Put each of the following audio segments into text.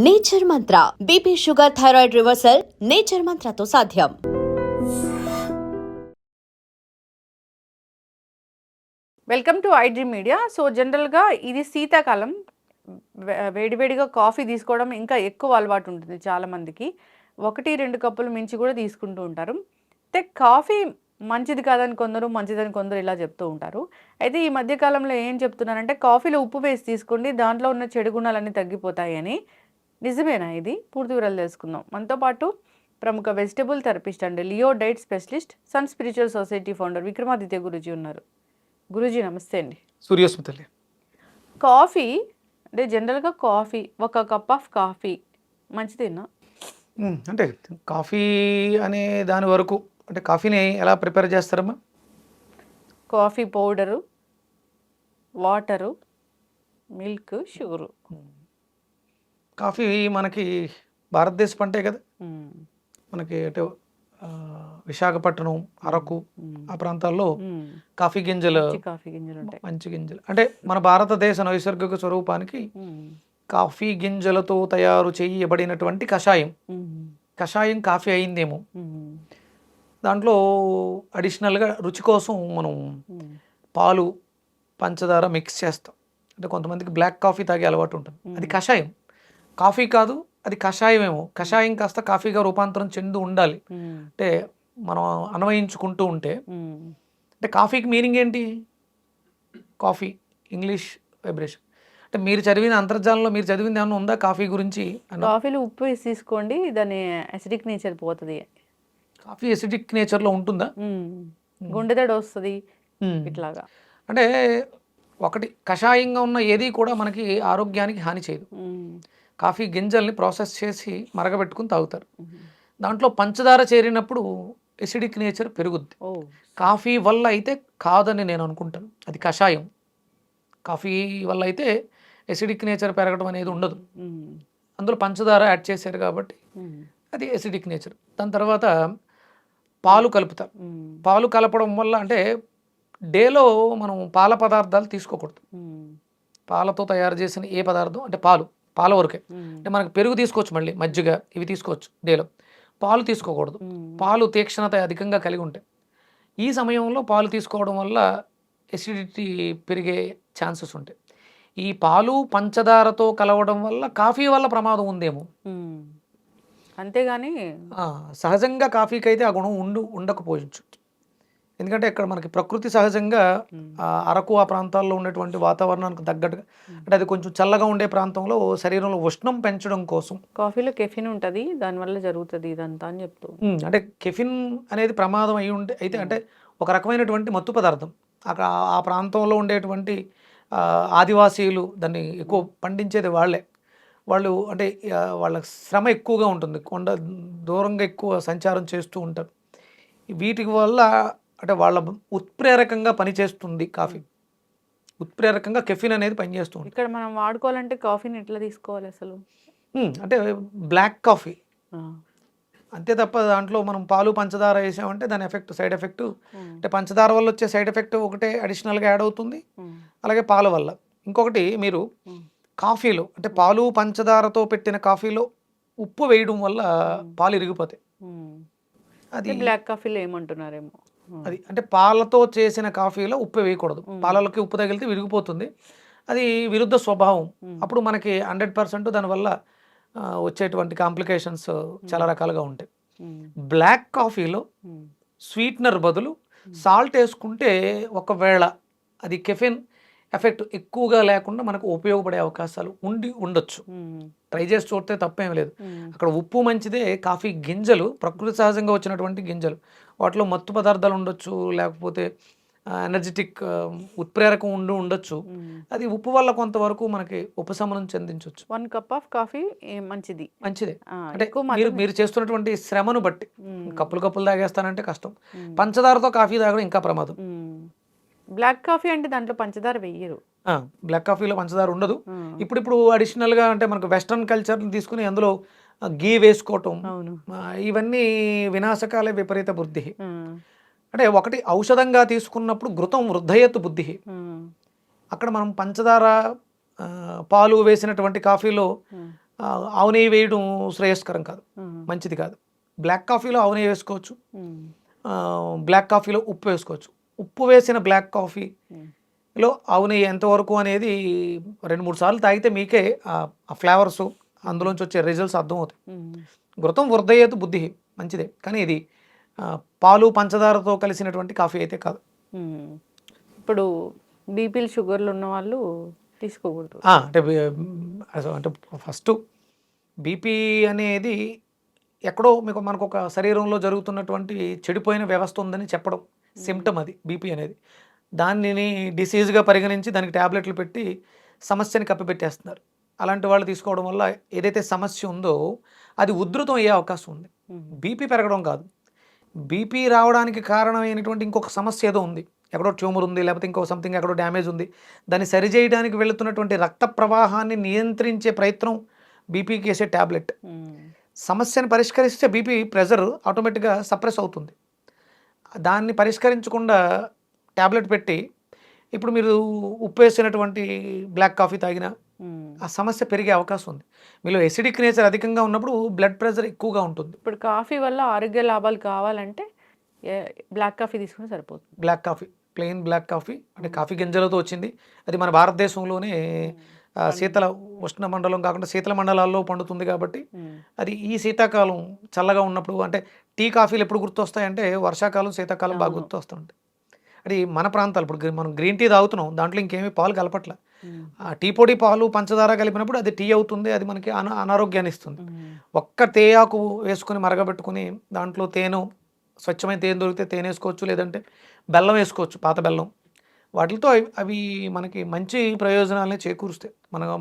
Nature Mantra BP sugar thyroid reversal nature మంత్రతో సాధ్యం. Welcome to iDream media. So జనరల్గా ఇది శీతాకాలం, వేడివేడిగా కాఫీ తీసుకోవడం ఇంకా ఎక్కువ అలవాటు ఉంటుంది చాలామందికి. 1-2 కప్పులు మించి కూడా తీసుకుంటూ ఉంటారు. అయితే కాఫీ మంచిది కాదని కొందరు, మంచిదని కొందరు ఇలా చెప్తూ ఉంటారు. అయితే ఈ మధ్యకాలంలో ఏం చెప్తున్నారంటే కాఫీలో ఉప్పు వేసి తీసుకోండి, దాంట్లో ఉన్న చెడు గుణాలన్నీ తగ్గిపోతాయి అని. నిజమేనా ఇది? పూర్తి వివరాలు తెలుసుకుందాం. మనతో పాటు ప్రముఖ వెజిటబుల్ థెరపిస్ట్ అండ్ లియో diet specialist, Sun spiritual society founder Vikramaditya Guruji ఉన్నారు. గురూజీ నమస్తే అండి. సూర్యోస్మితల్లి. కాఫీ అంటే జనరల్గా కాఫీ, ఒక కప్ ఆఫ్ కాఫీ మంచిదేనా? అంటే కాఫీ అనే దాని వరకు, అంటే కాఫీని ఎలా ప్రిపేర్ చేస్తారమ్మా? Coffee powder, water, milk, sugar. Coffee మనకి భారతదేశ పంటే కదా. మనకి అంటే విశాఖపట్నం, అరకు ఆ ప్రాంతాల్లో కాఫీ గింజలు, కాఫీ గింజలు ఉంటాయి, మంచి గింజలు. అంటే మన భారతదేశ నైసర్గిక స్వరూపానికి కాఫీ గింజలతో తయారు చేయబడినటువంటి కషాయం. కషాయం కాఫీ అయిందేమో, దాంట్లో అడిషనల్గా రుచి కోసం మనం పాలు, పంచదార మిక్స్ చేస్తాం. అంటే కొంతమందికి బ్లాక్ కాఫీ తాగే అలవాటు ఉంటుంది, అది కషాయం. కాఫీ కాదు, అది కషాయమేమో. కషాయం కాస్త కాఫీగా రూపాంతరం చెంది ఉండాలి. అంటే మనం అన్వయించుకుంటూ ఉంటే, అంటే కాఫీకి మీనింగ్ ఏంటి? Coffee English vibration. అంటే మీరు చదివిన అంతర్జాలంలో మీరు చదివింది ఏమన్నా ఉందా కాఫీ గురించి? కాఫీలో ఉప్పు వేసి తీసుకోండి, దాని అసిడిక్ నేచర్ పోతుంది. కాఫీ అసిడిక్ నేచర్లో ఉంటుందా? గుండెదడ వస్తుంది ఇట్లాగా. అంటే ఒకటి, కషాయంగా ఉన్న ఏది కూడా మనకి ఆరోగ్యానికి హాని చేయదు. కాఫీ గింజల్ని ప్రాసెస్ చేసి మరగబెట్టుకుని తాగుతారు. దాంట్లో పంచదార చేరినప్పుడు ఎసిడిక్ నేచర్ పెరుగుద్ది. కాఫీ వల్ల అయితే కాదని నేను అనుకుంటాను, అది కషాయం. కాఫీ వల్ల అయితే ఎసిడిక్ నేచర్ పెరగడం అనేది ఉండదు. అందులో పంచదార యాడ్ చేశారు కాబట్టి అది ఎసిడిక్ నేచర్. దాని తర్వాత పాలు కలుపుతారు. పాలు కలపడం వల్ల, అంటే డేలో మనం పాల పదార్థాలు తీసుకోకూడదు. పాలతో తయారు చేసిన ఏ పదార్థం, అంటే పాల వరకే. అంటే మనకు పెరుగు తీసుకోవచ్చు, మళ్ళీ మజ్జిగ ఇవి తీసుకోవచ్చు డేలో. పాలు తీసుకోకూడదు. పాలు తీక్షణత అధికంగా కలిగి ఉంటాయి. ఈ సమయంలో పాలు తీసుకోవడం వల్ల ఎసిడిటీ పెరిగే ఛాన్సెస్ ఉంటాయి. ఈ పాలు పంచదారతో కలవడం వల్ల కాఫీ వల్ల ప్రమాదం ఉందేమో. అంతేగాని సహజంగా కాఫీకి అయితే ఆ గుణం ఉండకపోవచ్చు. ఎందుకంటే ఇక్కడ మనకి ప్రకృతి సహజంగా అరకు ఆ ప్రాంతాల్లో ఉన్నటువంటి వాతావరణానికి తగ్గట్టుగా, అంటే అది కొంచెం చల్లగా ఉండే ప్రాంతంలో శరీరంలో ఉష్ణం పెంచడం కోసం కాఫీలో కెఫిన్ ఉంటుంది, దానివల్ల జరుగుతుంది ఇదంతా అని చెప్తూ. అంటే కెఫిన్ అనేది ప్రమాదం అయితే అంటే ఒక రకమైనటువంటి మత్తు పదార్థం. అక్కడ ఆ ప్రాంతంలో ఉండేటువంటి ఆదివాసీలు దాన్ని ఎక్కువ పండించేది వాళ్ళు అంటే వాళ్ళ శ్రమ ఎక్కువగా ఉంటుంది, కొండ దూరంగా ఎక్కువ సంచారం చేస్తూ ఉంటారు. వీటి వల్ల అంటే వాళ్ళ ఉత్ప్రేరకంగా పనిచేస్తుంది కాఫీ. ఉత్ప్రేరకంగా కెఫిన్ అనేది పనిచేస్తుంది. ఇక్కడ మనం వాడుకోవాలంటే కాఫీని ఎట్లా తీసుకోవాలి అసలు? అంటే బ్లాక్ కాఫీ అంతే తప్ప దాంట్లో మనం పాలు పంచదార వేసామంటే దాని ఎఫెక్ట్, సైడ్ ఎఫెక్ట్, అంటే పంచదార వల్ల వచ్చే సైడ్ ఎఫెక్ట్ ఒకటే అడిషనల్గా యాడ్ అవుతుంది, అలాగే పాల వల్ల. ఇంకొకటి, మీరు కాఫీలో అంటే పాలు పంచదారతో పెట్టిన కాఫీలో ఉప్పు వేయడం వల్ల పాలు ఇరిగిపోతాయి. అది బ్లాక్ కాఫీలో ఏమంటున్నారేమో. అది అంటే పాలతో చేసిన కాఫీలో ఉప్పు వేయకూడదు. పాలలోకి ఉప్పు తగిలితే విరిగిపోతుంది, అది విరుద్ధ స్వభావం. అప్పుడు మనకి 100% దానివల్ల వచ్చేటువంటి కాంప్లికేషన్స్ చాలా రకాలుగా ఉంటాయి. బ్లాక్ కాఫీలో స్వీట్నర్ బదులు సాల్ట్ వేసుకుంటే ఒకవేళ అది కెఫిన్ ఎఫెక్ట్ ఎక్కువగా లేకుండా మనకు ఉపయోగపడే అవకాశాలు ఉండొచ్చు. ట్రై చేసి చూస్తే తప్పేం లేదు. అక్కడ ఉప్పు మంచిదే. కాఫీ గింజలు ప్రకృతి సహజంగా వచ్చినటువంటి గింజలు, వాటిలో మత్తు పదార్థాలు ఉండొచ్చు, లేకపోతే ఎనర్జెటిక్ ఉత్ప్రేరకం ఉండొచ్చు. అది ఉప్పు వల్ల కొంతవరకు మనకి ఉపశమనం చెందించవచ్చు. 1 కప్ ఆఫ్ కాఫీ మంచిదే. అంటే మీరు చేస్తున్నటువంటి శ్రమను బట్టి. కప్పులు తాగేస్తానంటే కష్టం. పంచదారతో కాఫీ తాగడం ఇంకా ప్రమాదం. బ్లాక్ కాఫీ అంటే దాంట్లో పంచదార వెయ్యరు. బ్లాక్ కాఫీలో పంచదార ఉండదు. ఇప్పుడు అడిషనల్గా అంటే మనకు వెస్ట్రన్ కల్చర్ని తీసుకుని అందులో గీ వేసుకోవటం, ఇవన్నీ వినాశకాలే విపరీత బుద్ధి. అంటే ఒకటి, ఔషధంగా తీసుకున్నప్పుడు ఘృతం వృద్ధయత్ బుద్ధి. అక్కడ మనం పంచదార పాలు వేసినటువంటి కాఫీలో ఆవు నెయ్యి వేయడం శ్రేయస్కరం కాదు, మంచిది కాదు. బ్లాక్ కాఫీలో ఆవు నెయ్యి వేసుకోవచ్చు, బ్లాక్ కాఫీలో ఉప్పు వేసుకోవచ్చు. ఉప్పు వేసిన బ్లాక్ కాఫీలో ఆవు నెయ్యి ఎంతవరకు అనేది 2-3 సార్లు తాగితే మీకే ఆ ఫ్లేవర్స్ అందులోంచి వచ్చే రిజల్ట్స్ అర్థమవుతాయి. ఘృతం వృద్ధయేతు బుద్ధి, మంచిదే, కానీ ఇది పాలు పంచదారతో కలిసినటువంటి కాఫీ అయితే కాదు. ఇప్పుడు బీపీలు షుగర్లు ఉన్న వాళ్ళు తీసుకోకూడదు. అంటే ఫస్ట్ బీపీ అనేది ఎక్కడో మనకు ఒక శరీరంలో జరుగుతున్నటువంటి చెడిపోయిన వ్యవస్థ ఉందని చెప్పడం సిమ్టమ్ అది బీపీ అనేది. దానిని డిసీజ్గా పరిగణించి దానికి ట్యాబ్లెట్లు పెట్టి సమస్యని కప్పిపెట్టేస్తున్నారు. అలాంటి వాళ్ళు తీసుకోవడం వల్ల ఏదైతే సమస్య ఉందో అది ఉధృతం అయ్యే అవకాశం ఉంది. బీపీ పెరగడం కాదు, బీపీ రావడానికి కారణమైనటువంటి ఇంకొక సమస్య ఏదో ఉంది, ఎక్కడో ట్యూమర్ ఉంది, లేకపోతే ఇంకో సంథింగ్ ఎక్కడో డ్యామేజ్ ఉంది. దాన్ని సరిచేయడానికి వెళుతున్నటువంటి రక్త ప్రవాహాన్ని నియంత్రించే ప్రయత్నం బీపీకి వేసే ట్యాబ్లెట్. సమస్యను పరిష్కరిస్తే బీపీ ప్రెషర్ ఆటోమేటిక్గా సప్రెస్ అవుతుంది. దాన్ని పరిష్కరించకుండా ట్యాబ్లెట్ పెట్టి ఇప్పుడు మీరు ఉప్పు వేసినటువంటి బ్లాక్ కాఫీ తాగినా ఆ సమస్య పెరిగే అవకాశం ఉంది. మీలో ఎసిడిక్ నేచర్ అధికంగా ఉన్నప్పుడు బ్లడ్ ప్రెషర్ ఎక్కువగా ఉంటుంది. ఇప్పుడు కాఫీ వల్ల ఆరోగ్య లాభాలు కావాలంటే బ్లాక్ కాఫీ తీసుకుంటే సరిపోతుంది. Black coffee, plain black coffee అంటే కాఫీ గింజలతో వచ్చింది. అది మన భారతదేశంలోనే శీతల ఉష్ణ మండలం కాకుండా శీతల మండలాల్లో పండుతుంది కాబట్టి అది ఈ శీతాకాలం చల్లగా ఉన్నప్పుడు, అంటే టీ కాఫీలు ఎప్పుడు గుర్తొస్తాయంటే వర్షాకాలం శీతాకాలం బాగా గుర్తొస్తుంటాయి. అది మన ప్రాంతాలు ఇప్పుడు మనం గ్రీన్ టీ తాగుతున్నాం, దాంట్లో ఇంకేమీ పాలు కలపట్ల. ఆ టీ పొడి పాలు పంచదార కలిపినప్పుడు అది టీ అవుతుంది, అది మనకి అనారోగ్యాన్ని ఇస్తుంది. ఒక్క తేయాకు వేసుకుని మరగబెట్టుకుని దాంట్లో తేనె, స్వచ్ఛమైన తేనె దొరికితే తేనె వేసుకోవచ్చు, లేదంటే బెల్లం వేసుకోవచ్చు, పాత బెల్లం. వాటితో అవి మనకి మంచి ప్రయోజనాలని చేకూరుస్తాయి,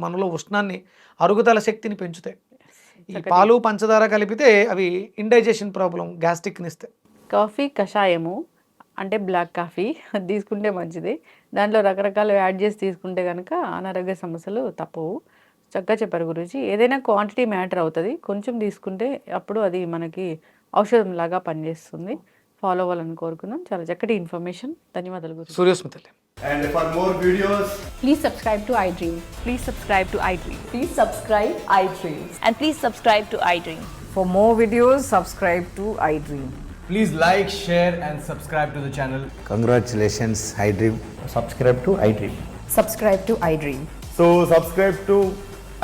మనలో ఉష్ణాన్ని, అరుగుదల శక్తిని పెంచుతాయి. ఈ పాలు పంచదార కలిపితే అవి ఇండైజెషన్ ప్రాబ్లం, గ్యాస్ట్రిక్ని ఇస్తాయి. కాఫీ కషాయము అంటే బ్లాక్ కాఫీ అది తీసుకుంటే మంచిది. దాంట్లో రకరకాలు యాడ్ చేసి తీసుకుంటే కనుక అనారోగ్య సమస్యలు తప్పవు. చక్కగా చెప్పారు గురూజీ. ఏదైనా క్వాంటిటీ మ్యాటర్ అవుతుంది, కొంచెం తీసుకుంటే అప్పుడు అది మనకి ఔషధం లాగా పనిచేస్తుంది. ఫాలో అవ్వాలని కోరుకుందాం. చాలా చక్కటి ఇన్ఫర్మేషన్. ధన్యవాదాలు Guruji. సూర్యస్మితల్లి. And for more videos, Please subscribe to iDream. Please subscribe to iDream. Please subscribe iDream. And please subscribe to iDream. For more videos, subscribe to iDream. please like, share and subscribe to the channel. Congratulations, iDream. subscribe to iDream. Subscribe to iDream. So subscribe to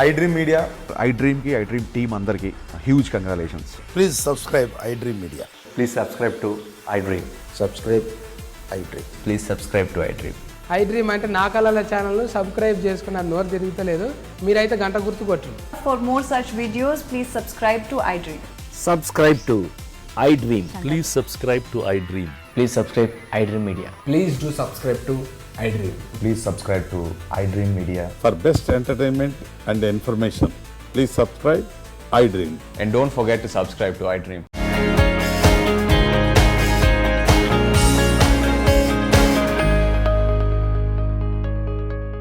iDream Media. iDream ki iDream team andarki huge congratulations. Please subscribe iDream Media. Please subscribe to iDream. Subscribe iDream. Please subscribe to iDream. iDream అంటే నా కళల channel subscribe చేసుకున్న నోరు తిరుగుతలేదు, మీరైతే గంట గుర్తు కొట్టండి. For more such videos, please subscribe to iDream. Subscribe to iDream. Please subscribe to iDream. Please subscribe iDream Media. Please do subscribe to iDream. Please subscribe to iDream Media. For best entertainment and information, please subscribe iDream. And don't forget to subscribe to iDream.